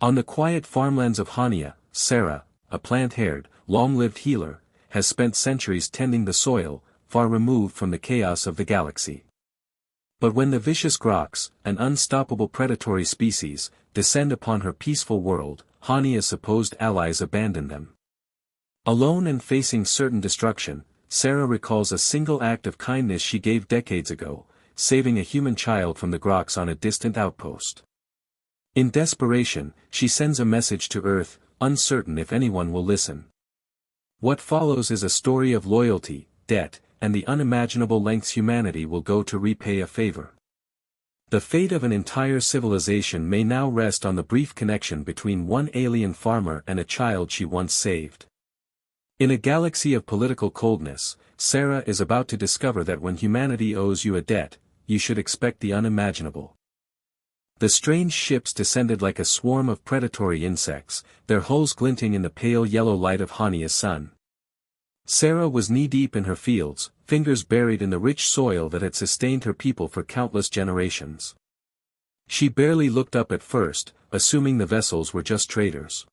On the quiet farmlands of Hania, Sarah, a plant-haired, long-lived healer, has spent centuries tending the soil, far removed from the chaos of the galaxy. But when the vicious Grox, an unstoppable predatory species, descend upon her peaceful world, Hania's supposed allies abandon them. Alone and facing certain destruction, Sarah recalls a single act of kindness she gave decades ago, saving a human child from the Grox on a distant outpost. In desperation, she sends a message to Earth, uncertain if anyone will listen. What follows is a story of loyalty, debt, and the unimaginable lengths humanity will go to repay a favor. The fate of an entire civilization may now rest on the brief connection between one alien farmer and a child she once saved. In a galaxy of political coldness, Sarah is about to discover that when humanity owes you a debt, you should expect the unimaginable. The strange ships descended like a swarm of predatory insects, their hulls glinting in the pale yellow light of Hania's sun. Sarah was knee-deep in her fields, fingers buried in the rich soil that had sustained her people for countless generations. She barely looked up at first, assuming the vessels were just traders.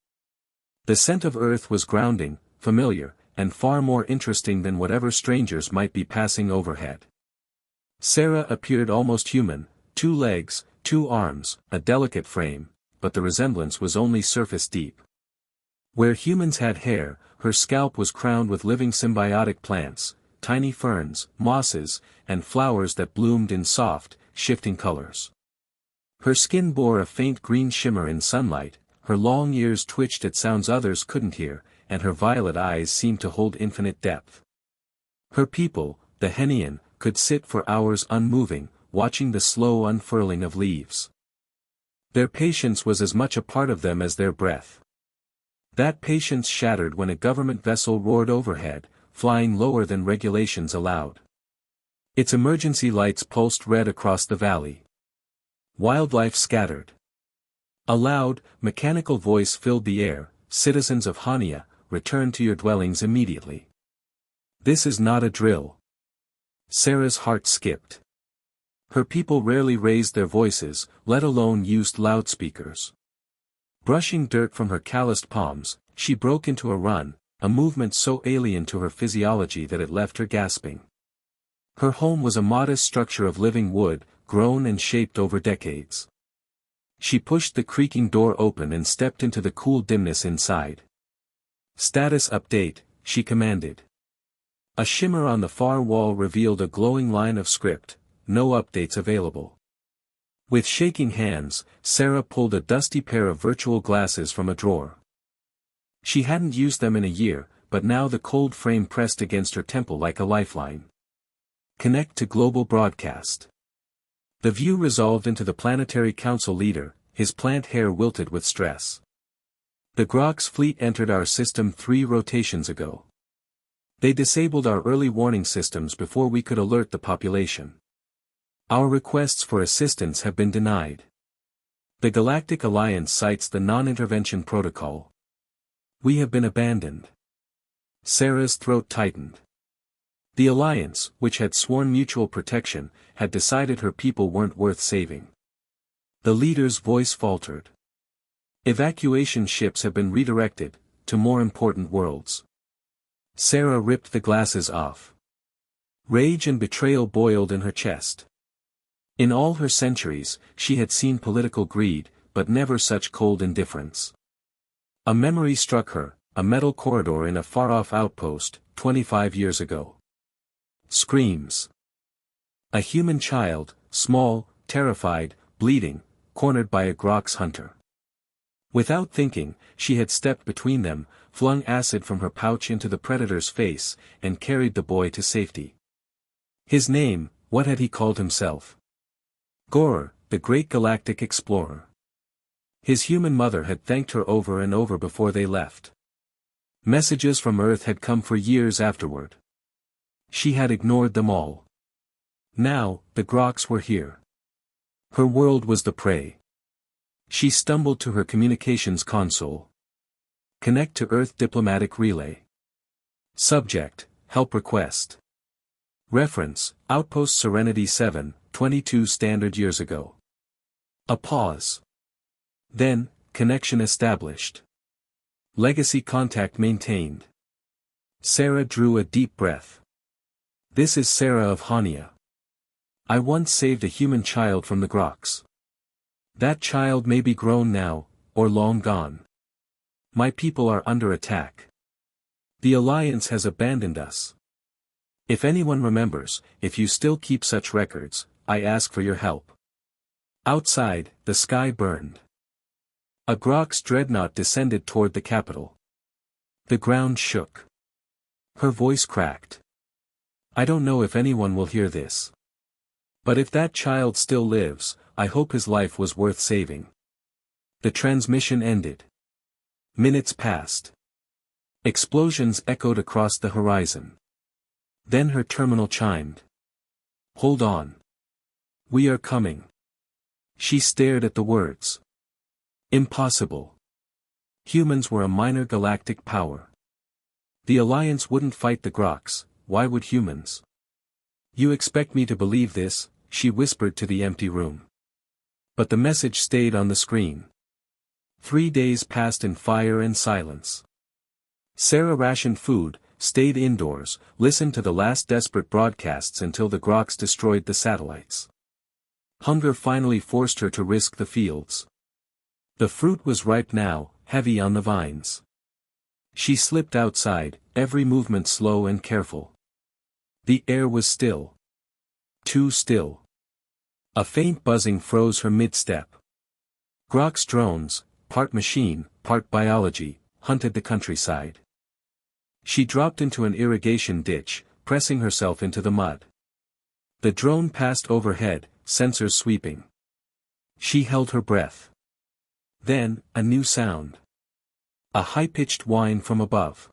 The scent of earth was grounding, familiar, and far more interesting than whatever strangers might be passing overhead. Sarah appeared almost human, 2 legs, 2 arms, a delicate frame, but the resemblance was only surface deep. Where humans had hair, her scalp was crowned with living symbiotic plants, tiny ferns, mosses, and flowers that bloomed in soft, shifting colors. Her skin bore a faint green shimmer in sunlight, her long ears twitched at sounds others couldn't hear, and her violet eyes seemed to hold infinite depth. Her people, the Henian, could sit for hours unmoving, watching the slow unfurling of leaves. Their patience was as much a part of them as their breath. That patience shattered when a government vessel roared overhead, flying lower than regulations allowed. Its emergency lights pulsed red across the valley. Wildlife scattered. A loud, mechanical voice filled the air, "Citizens of Hania, return to your dwellings immediately. This is not a drill." Sarah's heart skipped. Her people rarely raised their voices, let alone used loudspeakers. Brushing dirt from her calloused palms, she broke into a run, a movement so alien to her physiology that it left her gasping. Her home was a modest structure of living wood, grown and shaped over decades. She pushed the creaking door open and stepped into the cool dimness inside. "Status update," she commanded. A shimmer on the far wall revealed a glowing line of script, "No updates available." With shaking hands, Sarah pulled a dusty pair of virtual glasses from a drawer. She hadn't used them in a year, but now the cold frame pressed against her temple like a lifeline. Connect to global broadcast. The view resolved into the planetary council leader, his plant hair wilted with stress. "The Grox fleet entered our system 3 rotations ago. They disabled our early warning systems before we could alert the population. Our requests for assistance have been denied. The Galactic Alliance cites the non-intervention protocol. We have been abandoned." Sarah's throat tightened. The Alliance, which had sworn mutual protection, had decided her people weren't worth saving. The leader's voice faltered. "Evacuation ships have been redirected, to more important worlds." Sarah ripped the glasses off. Rage and betrayal boiled in her chest. In all her centuries, she had seen political greed, but never such cold indifference. A memory struck her, a metal corridor in a far-off outpost, 25 years ago. Screams. A human child, small, terrified, bleeding, cornered by a Grox hunter. Without thinking, she had stepped between them, flung acid from her pouch into the predator's face, and carried the boy to safety. His name, what had he called himself? Gorer, the great galactic explorer. His human mother had thanked her over and over before they left. Messages from Earth had come for years afterward. She had ignored them all. Now, the Grox were here. Her world was the prey. She stumbled to her communications console. Connect to Earth diplomatic relay. Subject, help request. Reference, Outpost Serenity 7, 22 standard years ago. A pause. Then, connection established. Legacy contact maintained. Sarah drew a deep breath. This is Sarah of Hania. I once saved a human child from the Groks. That child may be grown now, or long gone. My people are under attack. The Alliance has abandoned us. If anyone remembers, if you still keep such records, I ask for your help. Outside, the sky burned. A Groks dreadnought descended toward the capital. The ground shook. Her voice cracked. I don't know if anyone will hear this. But if that child still lives, I hope his life was worth saving. The transmission ended. Minutes passed. Explosions echoed across the horizon. Then her terminal chimed. Hold on. We are coming. She stared at the words. Impossible. Humans were a minor galactic power. The Alliance wouldn't fight the Groks, why would humans? You expect me to believe this, she whispered to the empty room. But the message stayed on the screen. 3 days passed in fire and silence. Sarah rationed food, stayed indoors, listened to the last desperate broadcasts until the Groks destroyed the satellites. Hunger finally forced her to risk the fields. The fruit was ripe now, heavy on the vines. She slipped outside, every movement slow and careful. The air was still. Too still. A faint buzzing froze her mid-step. Groks drones, part machine, part biology, hunted the countryside. She dropped into an irrigation ditch, pressing herself into the mud. The drone passed overhead, sensors sweeping. She held her breath. Then, a new sound. A high-pitched whine from above.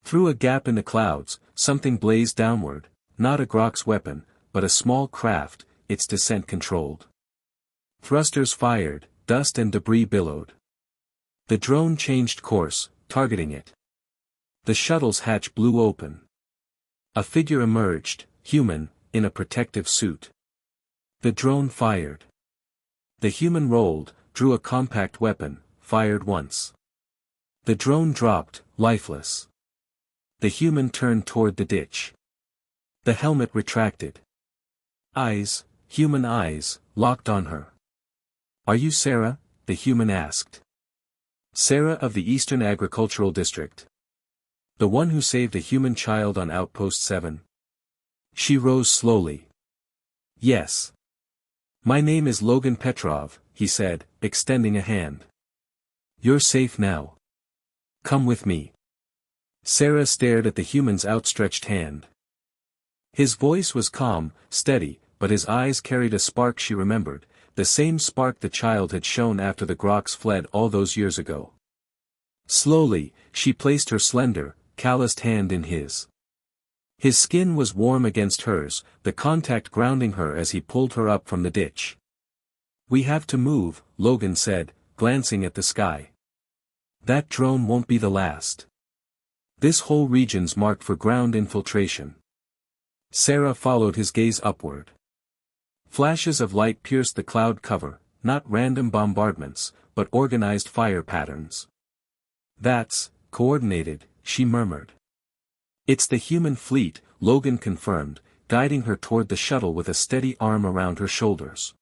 Through a gap in the clouds, something blazed downward, not a Grok's weapon, but a small craft, its descent controlled. Thrusters fired, dust and debris billowed. The drone changed course, targeting it. The shuttle's hatch blew open. A figure emerged, human, in a protective suit. The drone fired. The human rolled, drew a compact weapon, fired once. The drone dropped, lifeless. The human turned toward the ditch. The helmet retracted. Eyes, human eyes, locked on her. Are you Sarah? The human asked. Sarah of the Eastern Agricultural District. The one who saved a human child on Outpost 7. She rose slowly. Yes. My name is Logan Petrov, he said, extending a hand. You're safe now. Come with me. Sarah stared at the human's outstretched hand. His voice was calm, steady, but his eyes carried a spark she remembered, the same spark the child had shown after the Groks fled all those years ago. Slowly, she placed her slender, calloused hand in his. His skin was warm against hers, the contact grounding her as he pulled her up from the ditch. We have to move, Logan said, glancing at the sky. That drone won't be the last. This whole region's marked for ground infiltration. Sarah followed his gaze upward. Flashes of light pierced the cloud cover, not random bombardments, but organized fire patterns. That's coordinated, she murmured. It's the human fleet, Logan confirmed, guiding her toward the shuttle with a steady arm around her shoulders.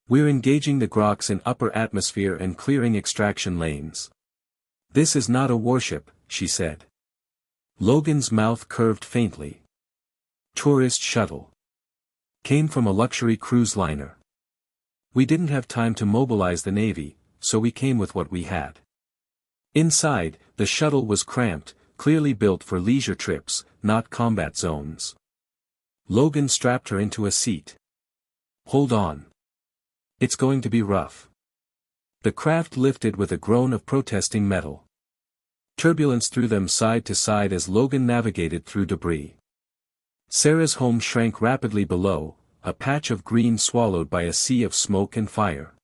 We're engaging the Groks in upper atmosphere and clearing extraction lanes. This is not a warship, she said. Logan's mouth curved faintly. Tourist shuttle. Came from a luxury cruise liner. We didn't have time to mobilize the Navy, so we came with what we had. Inside, the shuttle was cramped, clearly built for leisure trips, not combat zones. Logan strapped her into a seat. Hold on. It's going to be rough. The craft lifted with a groan of protesting metal. Turbulence threw them side to side as Logan navigated through debris. Sarah's home shrank rapidly below, a patch of green swallowed by a sea of smoke and fire.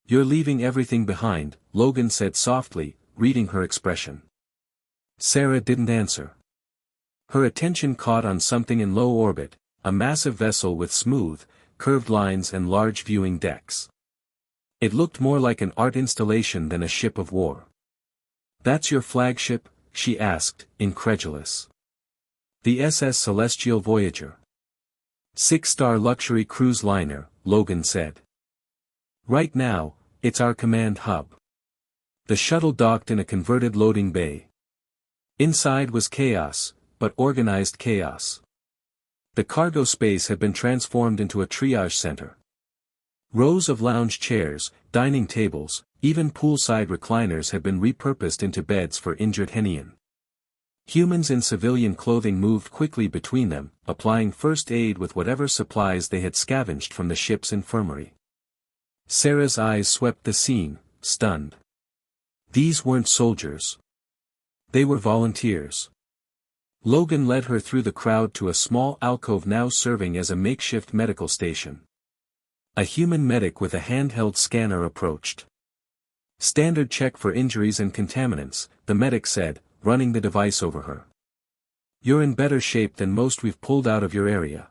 You're leaving everything behind, Logan said softly, reading her expression. Sarah didn't answer. Her attention caught on something in low orbit, a massive vessel with smooth, curved lines and large viewing decks. It looked more like an art installation than a ship of war. "That's your flagship?" she asked, incredulous. "The SS Celestial Voyager. 6-star luxury cruise liner," Logan said. "Right now, it's our command hub." The shuttle docked in a converted loading bay. Inside was chaos, but organized chaos. The cargo space had been transformed into a triage center. Rows of lounge chairs, dining tables, even poolside recliners had been repurposed into beds for injured Henian. Humans in civilian clothing moved quickly between them, applying first aid with whatever supplies they had scavenged from the ship's infirmary. Sarah's eyes swept the scene, stunned. These weren't soldiers. They were volunteers. Logan led her through the crowd to a small alcove now serving as a makeshift medical station. A human medic with a handheld scanner approached. "Standard check for injuries and contaminants," the medic said, running the device over her. "You're in better shape than most we've pulled out of your area."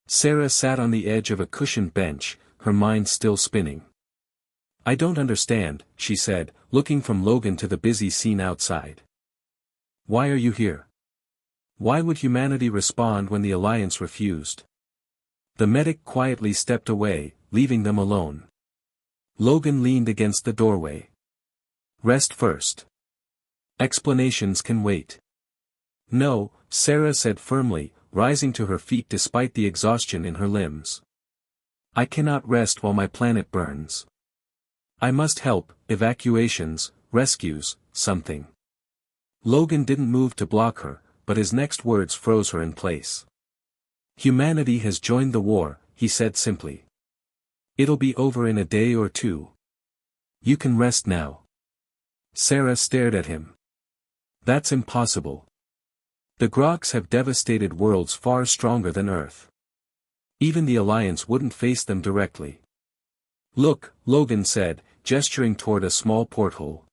Sarah sat on the edge of a cushioned bench, her mind still spinning. "I don't understand," she said, looking from Logan to the busy scene outside. "Why are you here? Why would humanity respond when the Alliance refused?" The medic quietly stepped away, leaving them alone. Logan leaned against the doorway. "Rest first. Explanations can wait." "No," Sarah said firmly, rising to her feet despite the exhaustion in her limbs. "I cannot rest while my planet burns. I must help, evacuations, rescues, something." Logan didn't move to block her, but his next words froze her in place. "Humanity has joined the war," he said simply. "It'll be over in a day or two. You can rest now." Sarah stared at him. "That's impossible. The Groks have devastated worlds far stronger than Earth. Even the Alliance wouldn't face them directly." "Look," Logan said, gesturing toward a small porthole.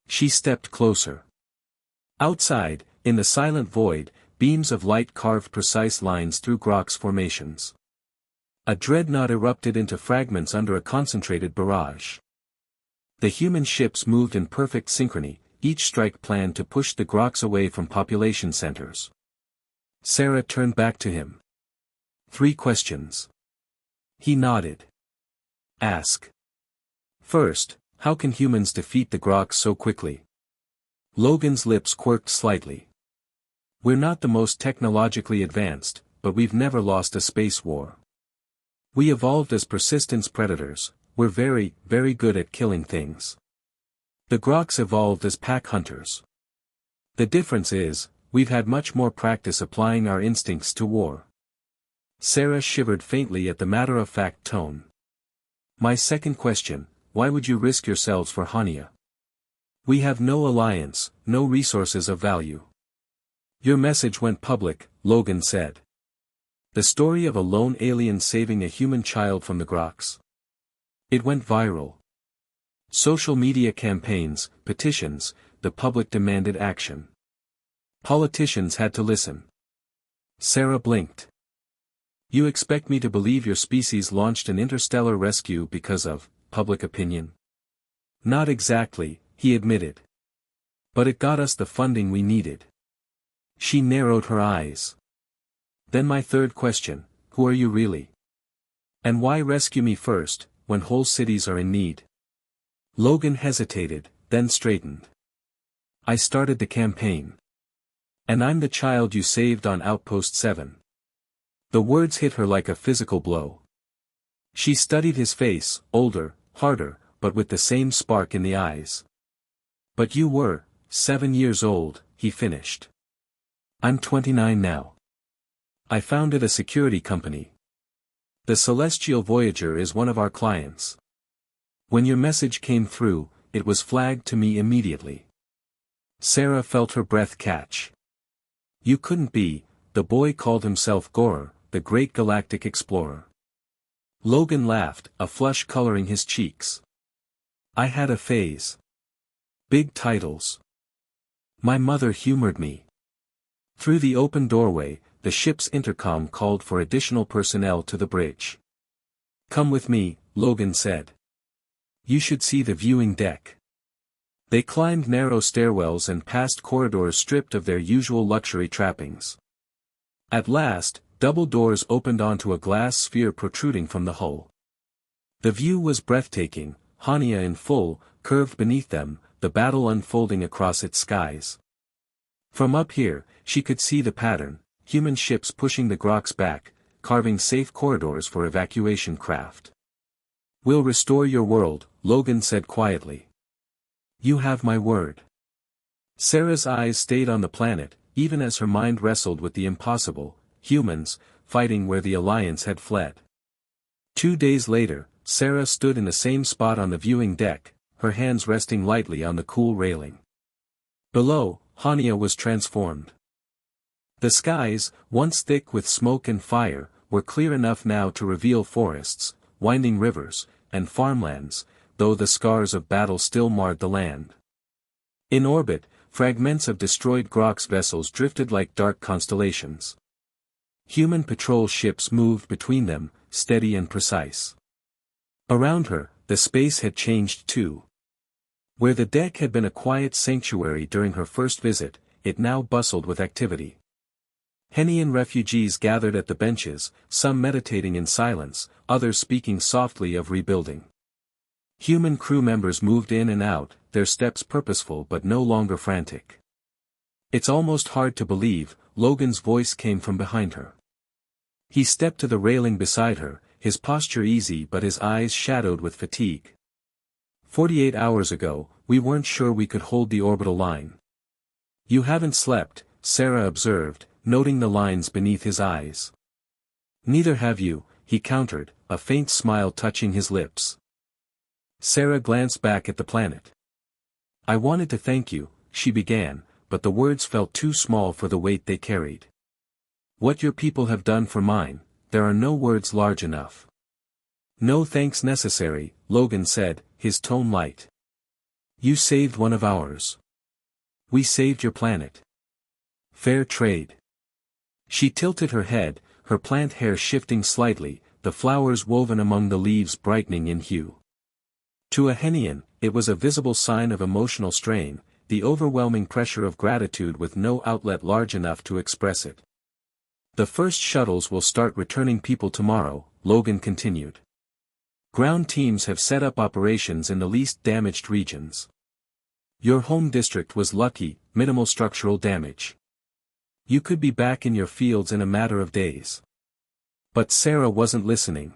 She stepped closer. Outside, in the silent void, beams of light carved precise lines through Grok's formations. A dreadnought erupted into fragments under a concentrated barrage. The human ships moved in perfect synchrony, each strike planned to push the Groks away from population centers. Sarah turned back to him. "3 questions." He nodded. "Ask." "First, how can humans defeat the Groks so quickly?" Logan's lips quirked slightly. "We're not the most technologically advanced, but we've never lost a space war. We evolved as persistence predators, we're very, very good at killing things. The Groks evolved as pack hunters. The difference is, we've had much more practice applying our instincts to war." Sarah shivered faintly at the matter-of-fact tone. "My second question, why would you risk yourselves for Hania? We have no alliance, no resources of value." "Your message went public," Logan said. "The story of a lone alien saving a human child from the Groks. It went viral. Social media campaigns, petitions, the public demanded action. Politicians had to listen." Sarah blinked. "You expect me to believe your species launched an interstellar rescue because of public opinion?" "Not exactly," he admitted. "But it got us the funding we needed." She narrowed her eyes. "Then my third question, who are you really? And why rescue me first, when whole cities are in need?" Logan hesitated, then straightened. "I started the campaign. And I'm the child you saved on Outpost 7. The words hit her like a physical blow. She studied his face, older, harder, but with the same spark in the eyes. "But you were 7 years old," he finished. "I'm 29 now. I founded a security company. The Celestial Voyager is one of our clients. When your message came through, it was flagged to me immediately." Sarah felt her breath catch. "You couldn't be," the boy called himself Gorer, the great galactic explorer. Logan laughed, a flush coloring his cheeks. "I had a phase. Big titles. My mother humored me." Through the open doorway, the ship's intercom called for additional personnel to the bridge. "Come with me," Logan said. You should see the viewing deck. They climbed narrow stairwells and passed corridors stripped of their usual luxury trappings. At last, double doors opened onto a glass sphere protruding from the hull. The view was breathtaking, Hania in full, curved beneath them, the battle unfolding across its skies. From up here, she could see the pattern, human ships pushing the Groks back, carving safe corridors for evacuation craft. "We'll restore your world," Logan said quietly. "You have my word." Sarah's eyes stayed on the planet, even as her mind wrestled with the impossible, humans, fighting where the Alliance had fled. 2 days later, Sarah stood in the same spot on the viewing deck, her hands resting lightly on the cool railing. Below, Hania was transformed. The skies, once thick with smoke and fire, were clear enough now to reveal forests, winding rivers, and farmlands, though the scars of battle still marred the land. In orbit, fragments of destroyed Groks vessels drifted like dark constellations. Human patrol ships moved between them, steady and precise. Around her, the space had changed too. Where the deck had been a quiet sanctuary during her first visit, it now bustled with activity. Henian refugees gathered at the benches, some meditating in silence, others speaking softly of rebuilding. Human crew members moved in and out, their steps purposeful but no longer frantic. "It's almost hard to believe," Logan's voice came from behind her. He stepped to the railing beside her, his posture easy but his eyes shadowed with fatigue. 48 hours ago, we weren't sure we could hold the orbital line." "You haven't slept," Sarah observed, noting the lines beneath his eyes. "Neither have you," he countered, a faint smile touching his lips. Sarah glanced back at the planet. "I wanted to thank you," she began, but the words felt too small for the weight they carried. "What your people have done for mine, there are no words large enough." "No thanks necessary," Logan said, his tone light. "You saved one of ours. We saved your planet. Fair trade." She tilted her head, her plant hair shifting slightly, the flowers woven among the leaves brightening in hue. To a Henian, it was a visible sign of emotional strain, the overwhelming pressure of gratitude with no outlet large enough to express it. "The first shuttles will start returning people tomorrow," Logan continued. "Ground teams have set up operations in the least damaged regions. Your home district was lucky, minimal structural damage. You could be back in your fields in a matter of days." But Sarah wasn't listening.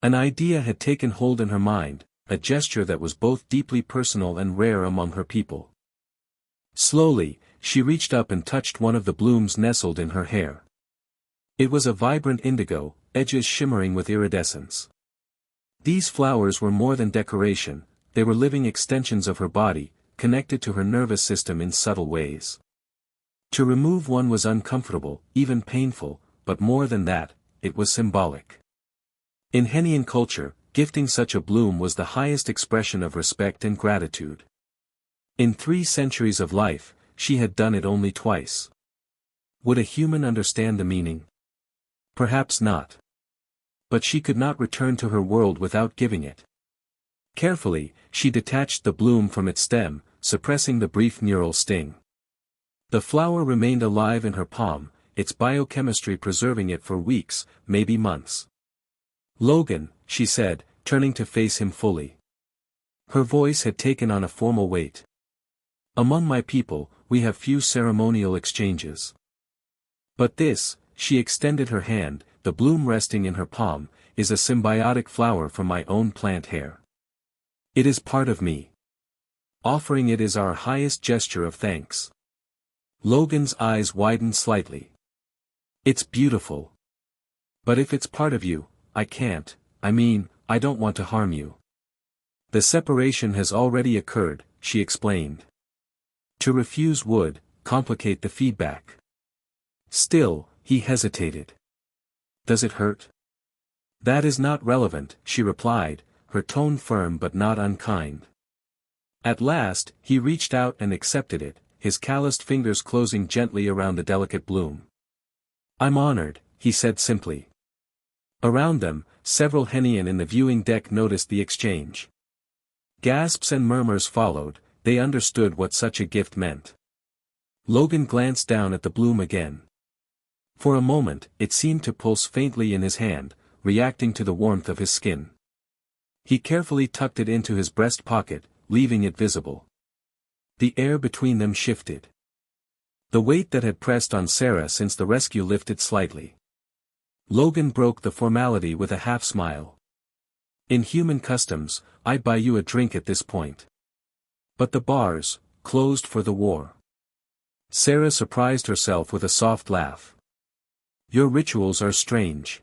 An idea had taken hold in her mind, a gesture that was both deeply personal and rare among her people. Slowly, she reached up and touched one of the blooms nestled in her hair. It was a vibrant indigo, edges shimmering with iridescence. These flowers were more than decoration, they were living extensions of her body, connected to her nervous system in subtle ways. To remove one was uncomfortable, even painful, but more than that, it was symbolic. In Henian culture, gifting such a bloom was the highest expression of respect and gratitude. In 3 centuries of life, she had done it only twice. Would a human understand the meaning? Perhaps not. But she could not return to her world without giving it. Carefully, she detached the bloom from its stem, suppressing the brief neural sting. The flower remained alive in her palm, its biochemistry preserving it for weeks, maybe months. "Logan," she said, turning to face him fully. Her voice had taken on a formal weight. "Among my people, we have few ceremonial exchanges. But this," she extended her hand, the bloom resting in her palm, "is a symbiotic flower from my own plant hair. It is part of me. Offering it is our highest gesture of thanks." Logan's eyes widened slightly. "It's beautiful. But if it's part of you, I can't, I don't want to harm you. The separation has already occurred," she explained. "To refuse would complicate the feedback." Still, he hesitated. "Does it hurt?" "That is not relevant," she replied, her tone firm but not unkind. At last, he reached out and accepted it, his calloused fingers closing gently around the delicate bloom. "I'm honored," he said simply. Around them, several Henian in the viewing deck noticed the exchange. Gasps and murmurs followed, they understood what such a gift meant. Logan glanced down at the bloom again. For a moment, it seemed to pulse faintly in his hand, reacting to the warmth of his skin. He carefully tucked it into his breast pocket, leaving it visible. The air between them shifted. The weight that had pressed on Sarah since the rescue lifted slightly. Logan broke the formality with a half-smile. In human customs, I'd buy you a drink at this point. But the bars, closed for the war. Sarah surprised herself with a soft laugh. Your rituals are strange.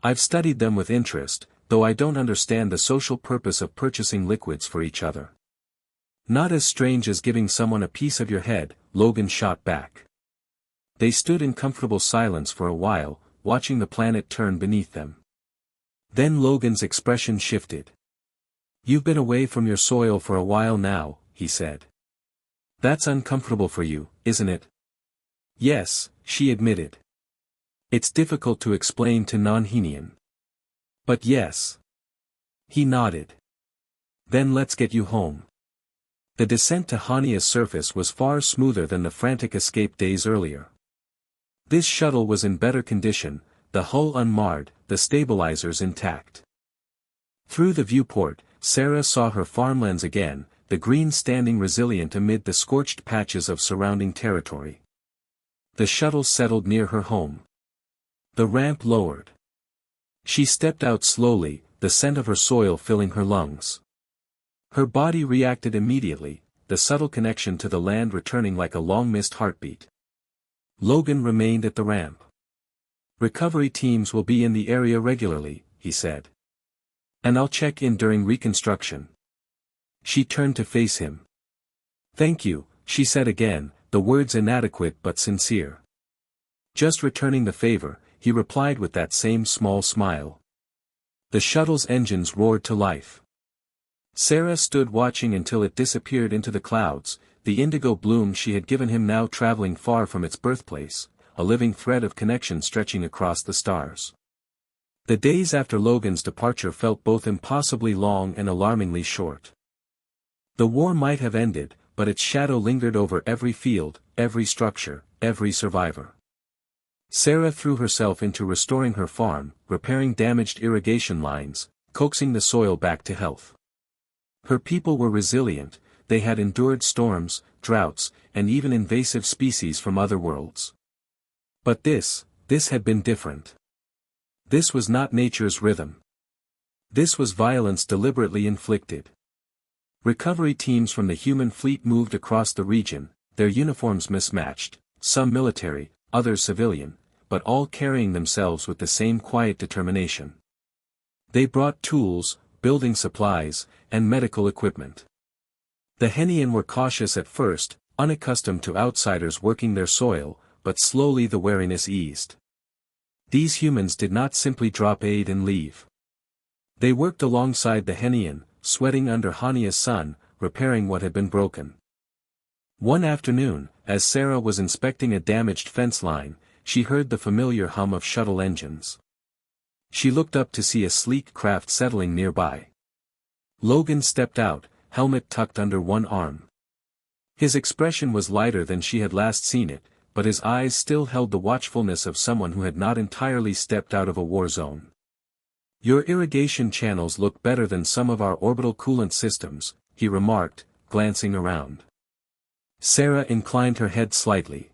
I've studied them with interest, though I don't understand the social purpose of purchasing liquids for each other. Not as strange as giving someone a piece of your head, Logan shot back. They stood in comfortable silence for a while, watching the planet turn beneath them. Then Logan's expression shifted. You've been away from your soil for a while now, he said. That's uncomfortable for you, isn't it? Yes, she admitted. It's difficult to explain to non-Henian. But yes. He nodded. Then let's get you home. The descent to Hania's surface was far smoother than the frantic escape days earlier. This shuttle was in better condition, the hull unmarred, the stabilizers intact. Through the viewport, Sarah saw her farmlands again, the green standing resilient amid the scorched patches of surrounding territory. The shuttle settled near her home. The ramp lowered. She stepped out slowly, the scent of her soil filling her lungs. Her body reacted immediately, the subtle connection to the land returning like a long-missed heartbeat. Logan remained at the ramp. Recovery teams will be in the area regularly, he said. And I'll check in during reconstruction. She turned to face him. Thank you, she said again, the words inadequate but sincere. Just returning the favor, he replied with that same small smile. The shuttle's engines roared to life. Sarah stood watching until it disappeared into the clouds, the indigo bloom she had given him now traveling far from its birthplace, a living thread of connection stretching across the stars. The days after Logan's departure felt both impossibly long and alarmingly short. The war might have ended, but its shadow lingered over every field, every structure, every survivor. Sarah threw herself into restoring her farm, repairing damaged irrigation lines, coaxing the soil back to health. Her people were resilient, they had endured storms, droughts, and even invasive species from other worlds. But this had been different. This was not nature's rhythm. This was violence deliberately inflicted. Recovery teams from the human fleet moved across the region, their uniforms mismatched, some military, others civilian, but all carrying themselves with the same quiet determination. They brought tools, building supplies, and medical equipment. The Henian were cautious at first, unaccustomed to outsiders working their soil, but slowly the wariness eased. These humans did not simply drop aid and leave. They worked alongside the Henian, sweating under Hania's sun, repairing what had been broken. One afternoon, as Sarah was inspecting a damaged fence line, she heard the familiar hum of shuttle engines. She looked up to see a sleek craft settling nearby. Logan stepped out, helmet tucked under one arm. His expression was lighter than she had last seen it, but his eyes still held the watchfulness of someone who had not entirely stepped out of a war zone. Your irrigation channels look better than some of our orbital coolant systems, he remarked, glancing around. Sarah inclined her head slightly.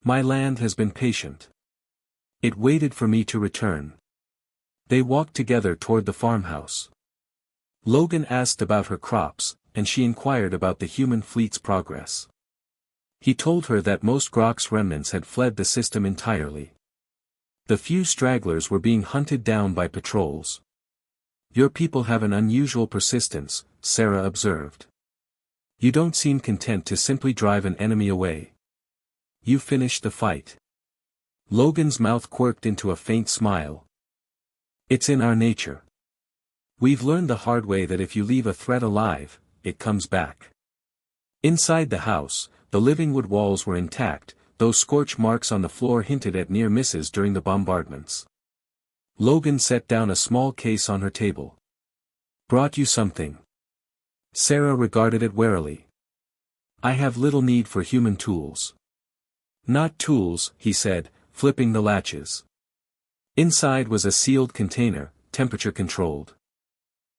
My land has been patient. It waited for me to return. They walked together toward the farmhouse. Logan asked about her crops, and she inquired about the human fleet's progress. He told her that most Grok's remnants had fled the system entirely. The few stragglers were being hunted down by patrols. Your people have an unusual persistence, Sarah observed. You don't seem content to simply drive an enemy away. You finished the fight. Logan's mouth quirked into a faint smile. It's in our nature. We've learned the hard way that if you leave a threat alive, it comes back. Inside the house, the living wood walls were intact, though scorch marks on the floor hinted at near misses during the bombardments. Logan set down a small case on her table. Brought you something. Sarah regarded it warily. I have little need for human tools. Not tools, he said, flipping the latches. Inside was a sealed container, temperature-controlled.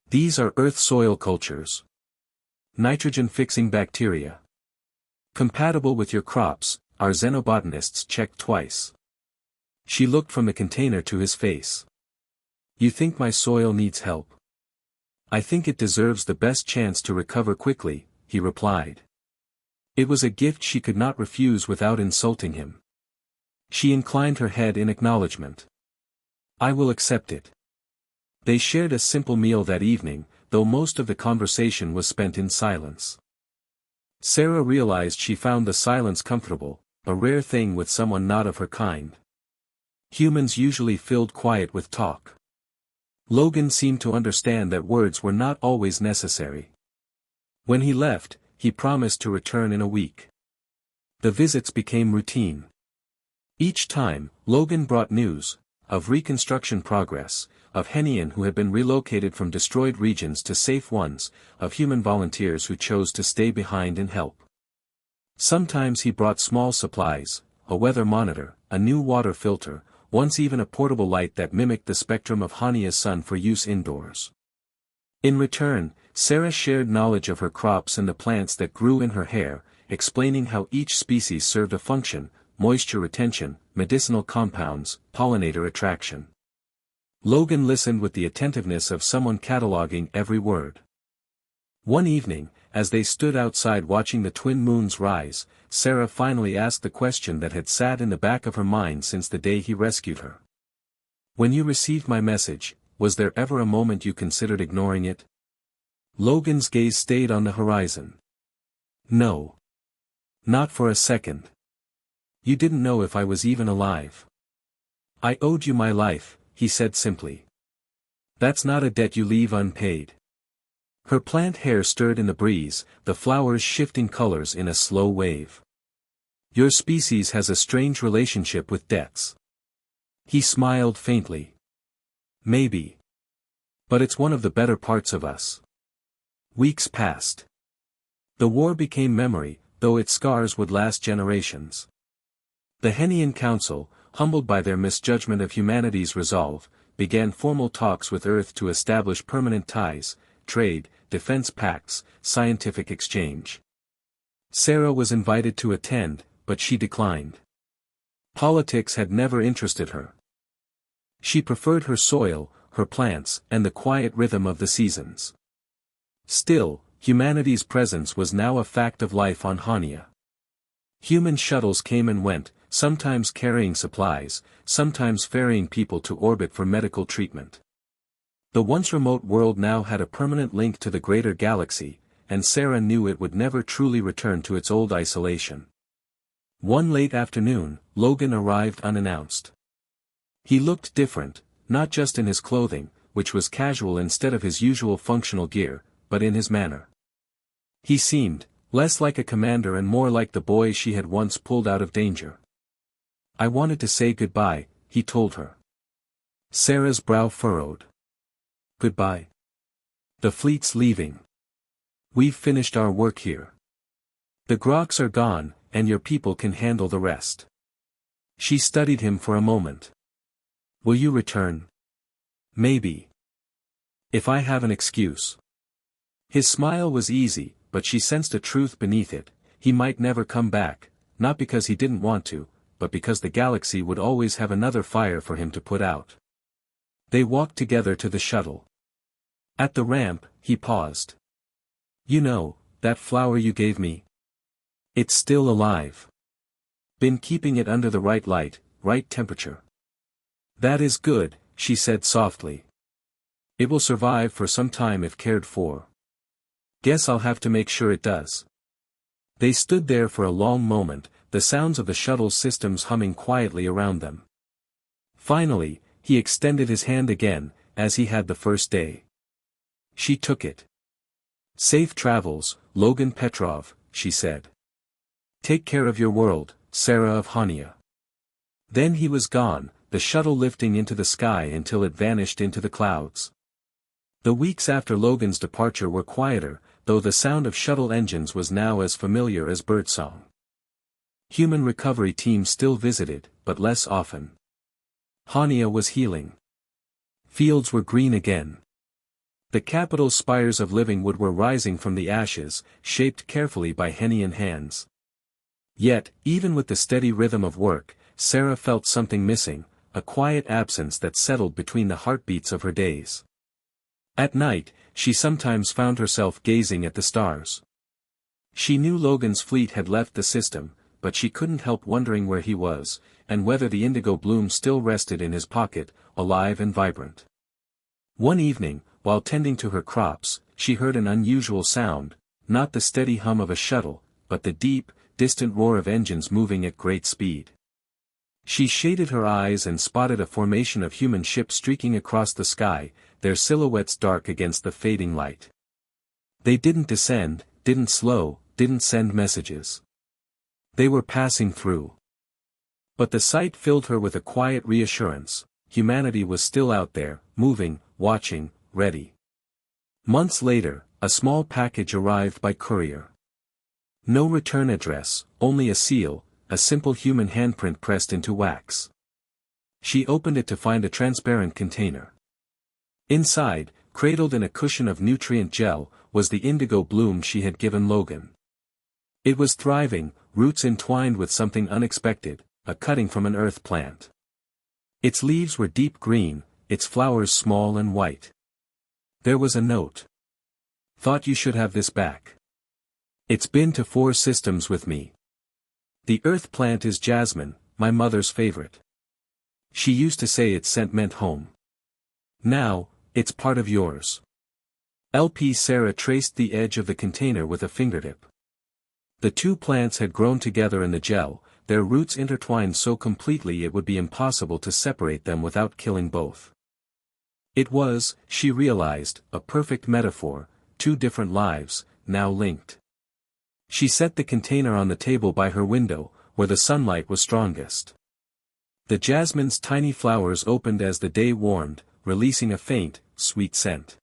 These are earth soil cultures. Nitrogen-fixing bacteria. Compatible with your crops, our xenobotanists checked twice. She looked from the container to his face. You think my soil needs help? I think it deserves the best chance to recover quickly, he replied. It was a gift she could not refuse without insulting him. She inclined her head in acknowledgement. I will accept it. They shared a simple meal that evening, though most of the conversation was spent in silence. Sarah realized she found the silence comfortable, a rare thing with someone not of her kind. Humans usually filled quiet with talk. Logan seemed to understand that words were not always necessary. When he left, he promised to return in a week. The visits became routine. Each time, Logan brought news, of reconstruction progress, of Henian who had been relocated from destroyed regions to safe ones, of human volunteers who chose to stay behind and help. Sometimes he brought small supplies, a weather monitor, a new water filter, once even a portable light that mimicked the spectrum of Hania's sun for use indoors. In return, Sarah shared knowledge of her crops and the plants that grew in her hair, explaining how each species served a function, moisture retention, medicinal compounds, pollinator attraction. Logan listened with the attentiveness of someone cataloging every word. One evening, as they stood outside watching the twin moons rise, Sarah finally asked the question that had sat in the back of her mind since the day he rescued her. When you received my message, was there ever a moment you considered ignoring it? Logan's gaze stayed on the horizon. No. Not for a second. You didn't know if I was even alive. I owed you my life, he said simply. That's not a debt you leave unpaid. Her plant hair stirred in the breeze, the flowers shifting colors in a slow wave. Your species has a strange relationship with debts. He smiled faintly. Maybe. But it's one of the better parts of us. Weeks passed. The war became memory, though its scars would last generations. The Henian Council, humbled by their misjudgment of humanity's resolve, began formal talks with Earth to establish permanent ties, trade, defense pacts, scientific exchange. Sarah was invited to attend, but she declined. Politics had never interested her. She preferred her soil, her plants, and the quiet rhythm of the seasons. Still, humanity's presence was now a fact of life on Hania. Human shuttles came and went, sometimes carrying supplies, sometimes ferrying people to orbit for medical treatment. The once remote world now had a permanent link to the greater galaxy, and Sarah knew it would never truly return to its old isolation. One late afternoon, Logan arrived unannounced. He looked different, not just in his clothing, which was casual instead of his usual functional gear, but in his manner. He seemed less like a commander and more like the boy she had once pulled out of danger. I wanted to say goodbye, he told her. Sarah's brow furrowed. Goodbye. The fleet's leaving. We've finished our work here. The Groks are gone, and your people can handle the rest. She studied him for a moment. Will you return? Maybe. If I have an excuse. His smile was easy, but she sensed a truth beneath it. He might never come back, not because he didn't want to, but because the galaxy would always have another fire for him to put out. They walked together to the shuttle. At the ramp, he paused. You know, that flower you gave me? It's still alive. Been keeping it under the right light, right temperature. That is good, she said softly. It will survive for some time if cared for. Guess I'll have to make sure it does. They stood there for a long moment, the sounds of the shuttle's systems humming quietly around them. Finally, he extended his hand again, as he had the first day. She took it. Safe travels, Logan Petrov, she said. Take care of your world, Sarah of Hania. Then he was gone, the shuttle lifting into the sky until it vanished into the clouds. The weeks after Logan's departure were quieter, though the sound of shuttle engines was now as familiar as birdsong. Human recovery teams still visited, but less often. Hania was healing. Fields were green again. The capital's spires of living wood were rising from the ashes, shaped carefully by Henian hands. Yet, even with the steady rhythm of work, Sarah felt something missing, a quiet absence that settled between the heartbeats of her days. At night, she sometimes found herself gazing at the stars. She knew Logan's fleet had left the system, but she couldn't help wondering where he was, and whether the indigo bloom still rested in his pocket, alive and vibrant. One evening, while tending to her crops, she heard an unusual sound, not the steady hum of a shuttle, but the deep, distant roar of engines moving at great speed. She shaded her eyes and spotted a formation of human ships streaking across the sky, their silhouettes dark against the fading light. They didn't descend, didn't slow, didn't send messages. They were passing through. But the sight filled her with a quiet reassurance. Humanity was still out there, moving, watching, ready. Months later, a small package arrived by courier. No return address, only a seal, a simple human handprint pressed into wax. She opened it to find a transparent container. Inside, cradled in a cushion of nutrient gel, was the indigo bloom she had given Logan. It was thriving, roots entwined with something unexpected, a cutting from an earth plant. Its leaves were deep green, its flowers small and white. There was a note. Thought you should have this back. It's been to 4 systems with me. The earth plant is jasmine, my mother's favorite. She used to say its scent meant home. Now, it's part of yours. LP Sarah traced the edge of the container with a fingertip. The 2 plants had grown together in the gel, their roots intertwined so completely it would be impossible to separate them without killing both. It was, she realized, a perfect metaphor, 2 different lives, now linked. She set the container on the table by her window, where the sunlight was strongest. The jasmine's tiny flowers opened as the day warmed, releasing a faint, sweet scent.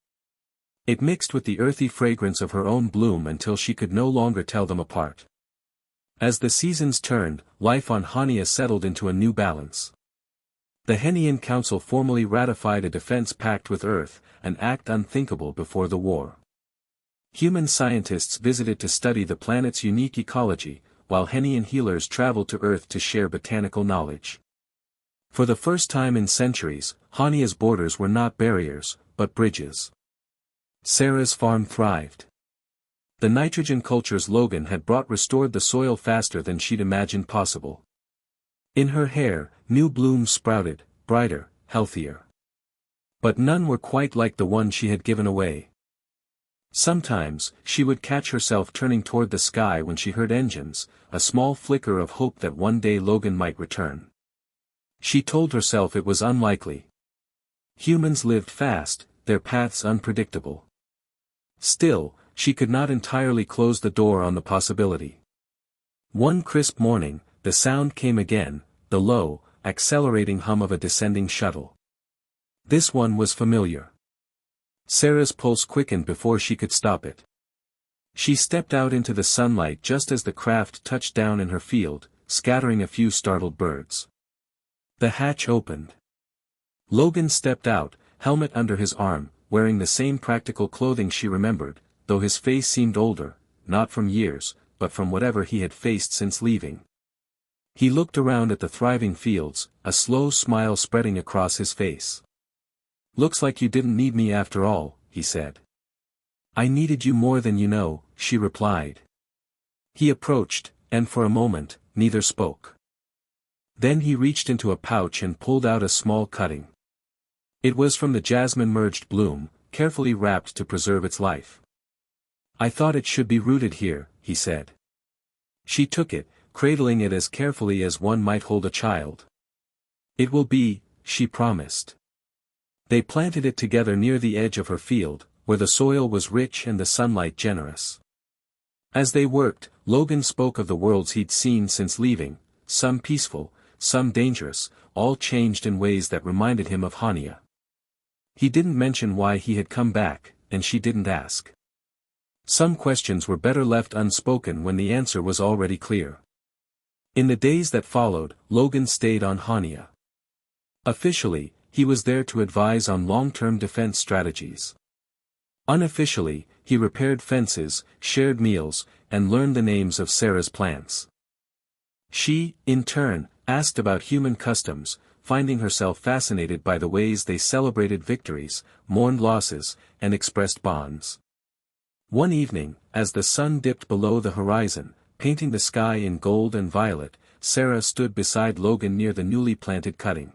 It mixed with the earthy fragrance of her own bloom until she could no longer tell them apart. As the seasons turned, life on Hania settled into a new balance. The Henian Council formally ratified a defense pact with Earth, an act unthinkable before the war. Human scientists visited to study the planet's unique ecology, while Henian healers traveled to Earth to share botanical knowledge. For the first time in centuries, Hania's borders were not barriers, but bridges. Sarah's farm thrived. The nitrogen cultures Logan had brought restored the soil faster than she'd imagined possible. In her hair, new blooms sprouted, brighter, healthier. But none were quite like the one she had given away. Sometimes, she would catch herself turning toward the sky when she heard engines, a small flicker of hope that one day Logan might return. She told herself it was unlikely. Humans lived fast, their paths unpredictable. Still, she could not entirely close the door on the possibility. One crisp morning, the sound came again, the low, accelerating hum of a descending shuttle. This one was familiar. Sarah's pulse quickened before she could stop it. She stepped out into the sunlight just as the craft touched down in her field, scattering a few startled birds. The hatch opened. Logan stepped out, helmet under his arm, wearing the same practical clothing she remembered, though his face seemed older, not from years, but from whatever he had faced since leaving. He looked around at the thriving fields, a slow smile spreading across his face. "Looks like you didn't need me after all," he said. "I needed you more than you know," she replied. He approached, and for a moment, neither spoke. Then he reached into a pouch and pulled out a small cutting. It was from the jasmine-merged bloom, carefully wrapped to preserve its life. "I thought it should be rooted here," he said. She took it, cradling it as carefully as one might hold a child. "It will be," she promised. They planted it together near the edge of her field, where the soil was rich and the sunlight generous. As they worked, Logan spoke of the worlds he'd seen since leaving, some peaceful, some dangerous, all changed in ways that reminded him of Hania. He didn't mention why he had come back, and she didn't ask. Some questions were better left unspoken when the answer was already clear. In the days that followed, Logan stayed on Hania. Officially, he was there to advise on long-term defense strategies. Unofficially, he repaired fences, shared meals, and learned the names of Sarah's plants. She, in turn, asked about human customs, finding herself fascinated by the ways they celebrated victories, mourned losses, and expressed bonds. One evening, as the sun dipped below the horizon, painting the sky in gold and violet, Sarah stood beside Logan near the newly planted cutting.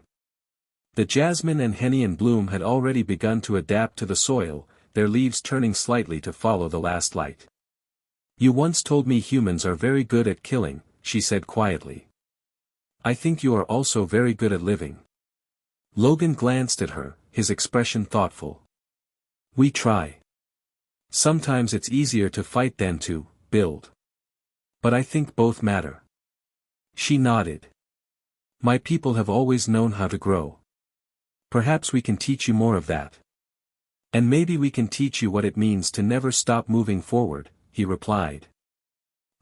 The jasmine and Henian bloom had already begun to adapt to the soil, their leaves turning slightly to follow the last light. "You once told me humans are very good at killing," she said quietly. "I think you are also very good at living." Logan glanced at her, his expression thoughtful. "We try. Sometimes it's easier to fight than to build. But I think both matter." She nodded. "My people have always known how to grow. Perhaps we can teach you more of that. And maybe we can teach you what it means to never stop moving forward," he replied.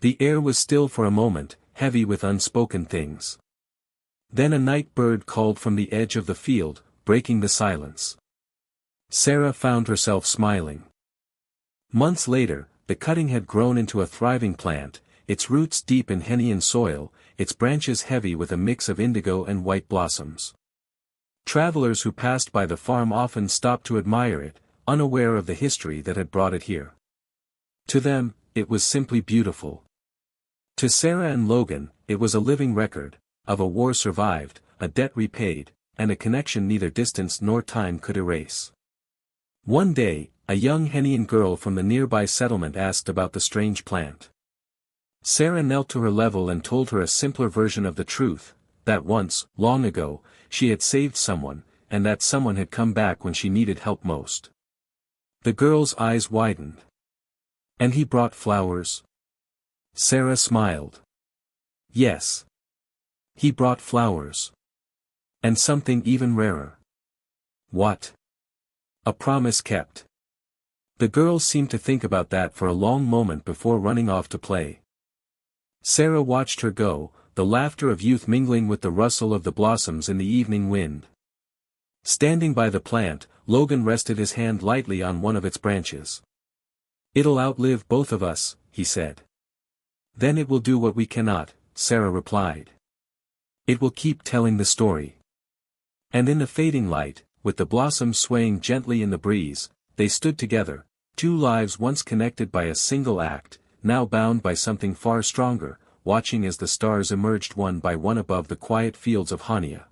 The air was still for a moment, heavy with unspoken things. Then a night bird called from the edge of the field, breaking the silence. Sarah found herself smiling. Months later, the cutting had grown into a thriving plant, its roots deep in Henian soil, its branches heavy with a mix of indigo and white blossoms. Travelers who passed by the farm often stopped to admire it, unaware of the history that had brought it here. To them, it was simply beautiful. To Sarah and Logan, it was a living record, of a war survived, a debt repaid, and a connection neither distance nor time could erase. One day, a young Henian girl from the nearby settlement asked about the strange plant. Sarah knelt to her level and told her a simpler version of the truth, that once, long ago, she had saved someone, and that someone had come back when she needed help most. The girl's eyes widened. "And he brought flowers?" Sarah smiled. "Yes. He brought flowers. And something even rarer." "What?" "A promise kept." The girl seemed to think about that for a long moment before running off to play. Sarah watched her go, the laughter of youth mingling with the rustle of the blossoms in the evening wind. Standing by the plant, Logan rested his hand lightly on one of its branches. "It'll outlive both of us," he said. "Then it will do what we cannot," Sarah replied. "It will keep telling the story." And in the fading light, with the blossoms swaying gently in the breeze, they stood together, two lives once connected by a single act, now bound by something far stronger, watching as the stars emerged one by one above the quiet fields of Hania.